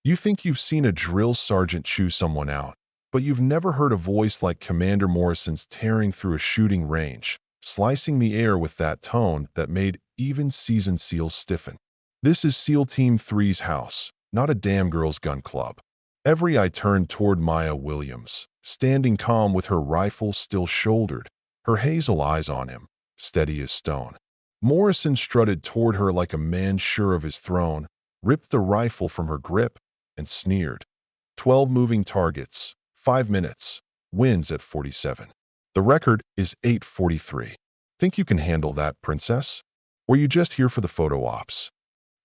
You think you've seen a drill sergeant chew someone out, but you've never heard a voice like Commander Morrison's tearing through a shooting range, slicing the air with that tone that made even seasoned SEALs stiffen. This is SEAL Team 3's house, not a damn girls' gun club. Every eye turned toward Maya Williams, standing calm with her rifle still shouldered, her hazel eyes on him, steady as stone. Morrison strutted toward her like a man sure of his throne, ripped the rifle from her grip, and sneered. 12 moving targets, 5 minutes, wins at 47. The record is 8:43. Think you can handle that, princess? Or you just here for the photo ops?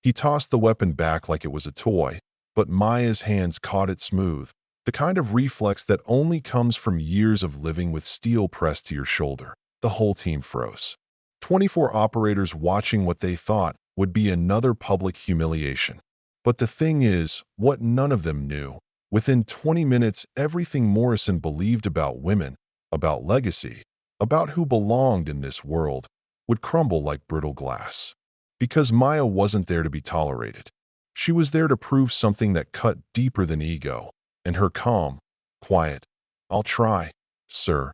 He tossed the weapon back like it was a toy, but Maya's hands caught it smooth, the kind of reflex that only comes from years of living with steel pressed to your shoulder. The whole team froze. 24 operators watching what they thought would be another public humiliation. But the thing is, what none of them knew, within 20 minutes everything Morrison believed about women, about legacy, about who belonged in this world, would crumble like brittle glass. Because Maya wasn't there to be tolerated. She was there to prove something that cut deeper than ego, and her calm, quiet, "I'll try, sir,"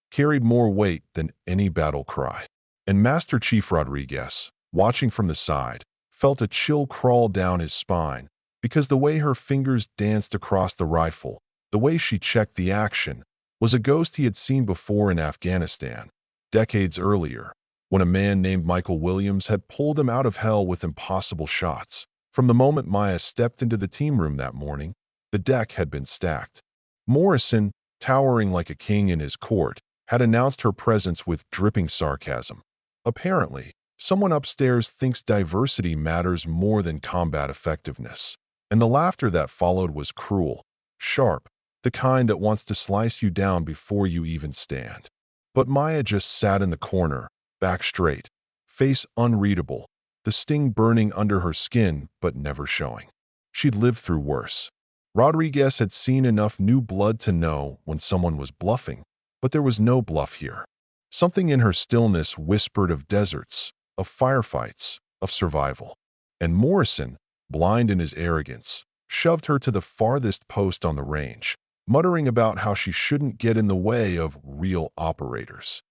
carried more weight than any battle cry. And Master Chief Rodriguez, watching from the side, felt a chill crawl down his spine, because the way her fingers danced across the rifle, the way she checked the action, was a ghost he had seen before in Afghanistan, decades earlier, when a man named Michael Williams had pulled him out of hell with impossible shots. From the moment Maya stepped into the team room that morning, the deck had been stacked. Morrison, towering like a king in his court, had announced her presence with dripping sarcasm. Apparently, someone upstairs thinks diversity matters more than combat effectiveness. And the laughter that followed was cruel, sharp, the kind that wants to slice you down before you even stand. But Maya just sat in the corner, back straight, face unreadable, the sting burning under her skin but never showing. She'd lived through worse. Rodriguez had seen enough new blood to know when someone was bluffing, but there was no bluff here. Something in her stillness whispered of deserts, of firefights, of survival. And Morrison, blind in his arrogance, shoved her to the farthest post on the range, muttering about how she shouldn't get in the way of real operators.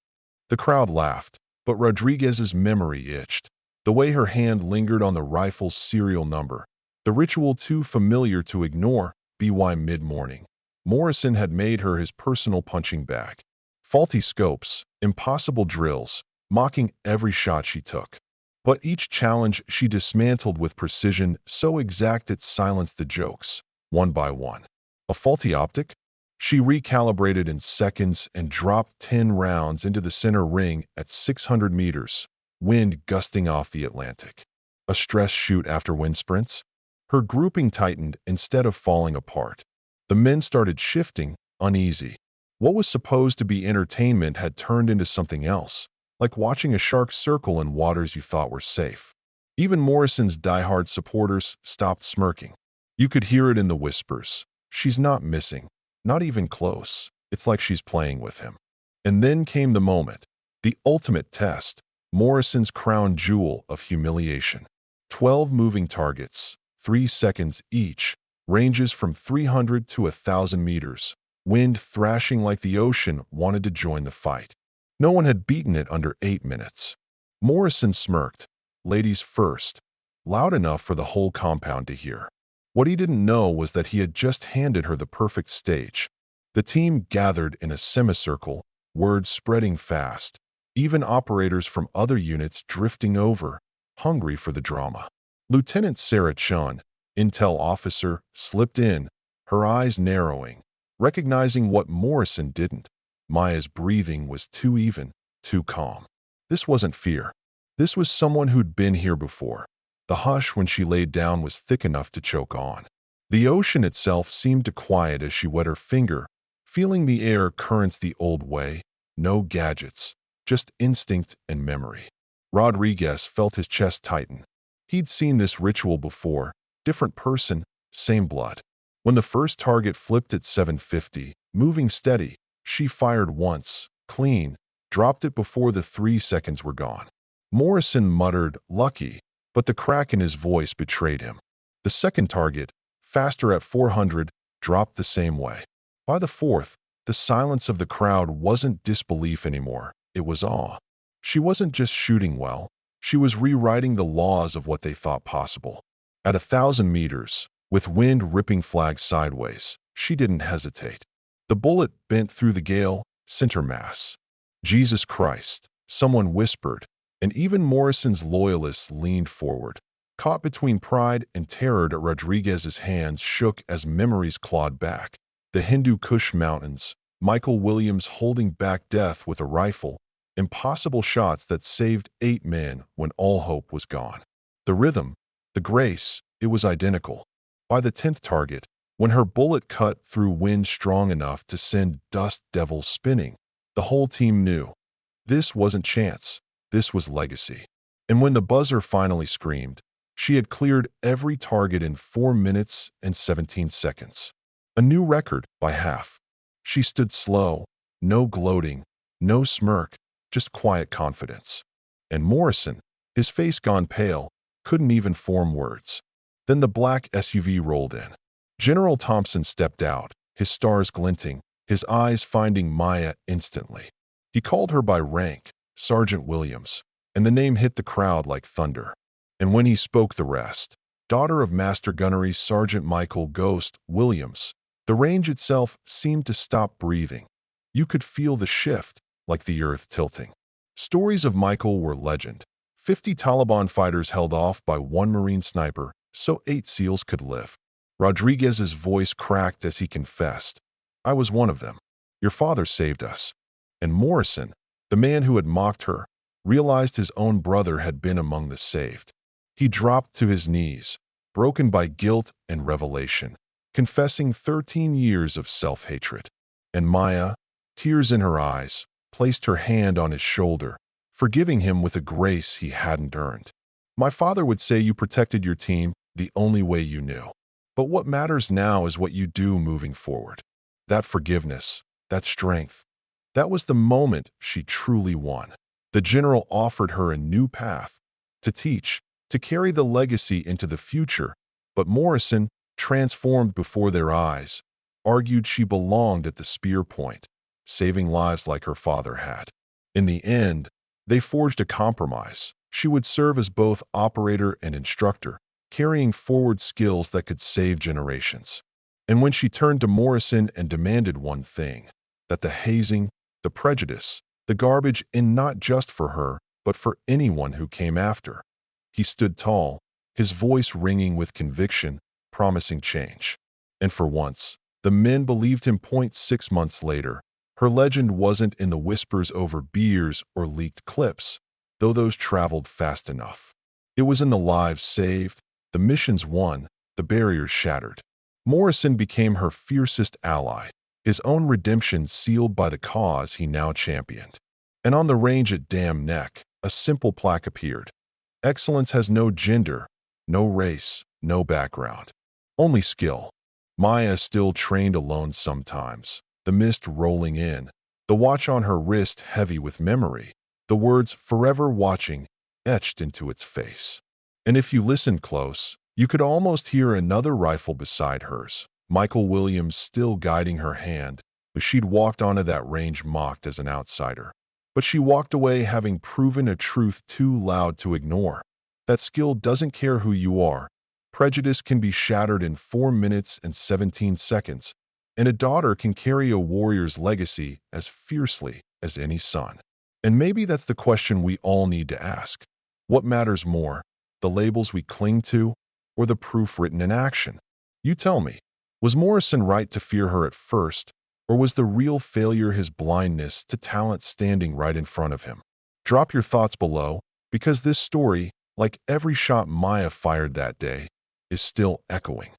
The crowd laughed, but Rodriguez's memory itched. The way her hand lingered on the rifle's serial number, the ritual too familiar to ignore, by mid-morning. Morrison had made her his personal punching bag. Faulty scopes, impossible drills, mocking every shot she took. But each challenge she dismantled with precision so exact it silenced the jokes, one by one. A faulty optic? She recalibrated in seconds and dropped 10 rounds into the center ring at 600 meters, wind gusting off the Atlantic. A stress shoot after wind sprints? Her grouping tightened instead of falling apart. The men started shifting, uneasy. What was supposed to be entertainment had turned into something else, like watching a shark circle in waters you thought were safe. Even Morrison's diehard supporters stopped smirking. You could hear it in the whispers. She's not missing, not even close. It's like she's playing with him. And then came the moment, the ultimate test, Morrison's crown jewel of humiliation. 12 moving targets, 3 seconds each, ranges from 300 to 1,000 meters. Wind thrashing like the ocean wanted to join the fight. No one had beaten it under 8 minutes. Morrison smirked, ladies first, loud enough for the whole compound to hear. What he didn't know was that he had just handed her the perfect stage. The team gathered in a semicircle, words spreading fast, even operators from other units drifting over, hungry for the drama. Lieutenant Sarah Chun, intel officer, slipped in, her eyes narrowing, recognizing what Morrison didn't. Maya's breathing was too even, too calm. This wasn't fear. This was someone who'd been here before. The hush when she laid down was thick enough to choke on. The ocean itself seemed to quiet as she wet her finger, feeling the air currents the old way, no gadgets, just instinct and memory. Rodriguez felt his chest tighten. He'd seen this ritual before, different person, same blood. When the first target flipped at 750, moving steady, she fired once, clean, dropped it before the 3 seconds were gone. Morrison muttered, lucky, but the crack in his voice betrayed him. The second target, faster at 400, dropped the same way. By the fourth, the silence of the crowd wasn't disbelief anymore, it was awe. She wasn't just shooting well, she was rewriting the laws of what they thought possible. At 1,000 meters, with wind ripping flags sideways, she didn't hesitate. The bullet bent through the gale, center mass. Jesus Christ, someone whispered, and even Morrison's loyalists leaned forward. Caught between pride and terror, Rodriguez's hands shook as memories clawed back. The Hindu Kush Mountains, Michael Williams holding back death with a rifle, impossible shots that saved 8 men when all hope was gone. The rhythm, the grace, it was identical. By the 10th target, when her bullet cut through wind strong enough to send dust devils spinning, the whole team knew. This wasn't chance, this was legacy. And when the buzzer finally screamed, she had cleared every target in 4 minutes and 17 seconds. A new record by half. She stood slow, no gloating, no smirk, just quiet confidence. And Morrison, his face gone pale, couldn't even form words. Then the black SUV rolled in. General Thompson stepped out, his stars glinting, his eyes finding Maya instantly. He called her by rank, Sergeant Williams, and the name hit the crowd like thunder. And when he spoke the rest, daughter of Master Gunnery Sergeant Michael Ghost Williams, the range itself seemed to stop breathing. You could feel the shift, like the earth tilting. Stories of Michael were legend. 50 Taliban fighters held off by 1 Marine sniper, so 8 SEALs could live. Rodriguez's voice cracked as he confessed, "I was one of them. Your father saved us." And Morrison, the man who had mocked her, realized his own brother had been among the saved. He dropped to his knees, broken by guilt and revelation, confessing 13 years of self-hatred. And Maya, tears in her eyes, placed her hand on his shoulder, forgiving him with a grace he hadn't earned. "My father would say you protected your team the only way you knew. But what matters now is what you do moving forward." That forgiveness, that strength, that was the moment she truly won. The general offered her a new path, to teach, to carry the legacy into the future, but Morrison, transformed before their eyes, argued she belonged at the spear point, saving lives like her father had. In the end, they forged a compromise. She would serve as both operator and instructor, carrying forward skills that could save generations. And when she turned to Morrison and demanded one thing, that the hazing, the prejudice, the garbage end not just for her, but for anyone who came after. He stood tall, his voice ringing with conviction, promising change. And for once, the men believed him. 6 months later, her legend wasn't in the whispers over beers or leaked clips, though those traveled fast enough. It was in the lives saved, the missions won, the barriers shattered. Morrison became her fiercest ally, his own redemption sealed by the cause he now championed. And on the range at Dam Neck, a simple plaque appeared. Excellence has no gender, no race, no background. Only skill. Maya still trained alone sometimes, the mist rolling in, the watch on her wrist heavy with memory, the words "forever watching" etched into its face. And if you listened close, you could almost hear another rifle beside hers, Michael Williams still guiding her hand, but she'd walked onto that range mocked as an outsider. But she walked away having proven a truth too loud to ignore. That skill doesn't care who you are. Prejudice can be shattered in 4 minutes and 17 seconds, and a daughter can carry a warrior's legacy as fiercely as any son. And maybe that's the question we all need to ask. What matters more, the labels we cling to, or the proof written in action? You tell me, was Morrison right to fear her at first, or was the real failure his blindness to talent standing right in front of him? Drop your thoughts below, because this story, like every shot Maya fired that day, is still echoing.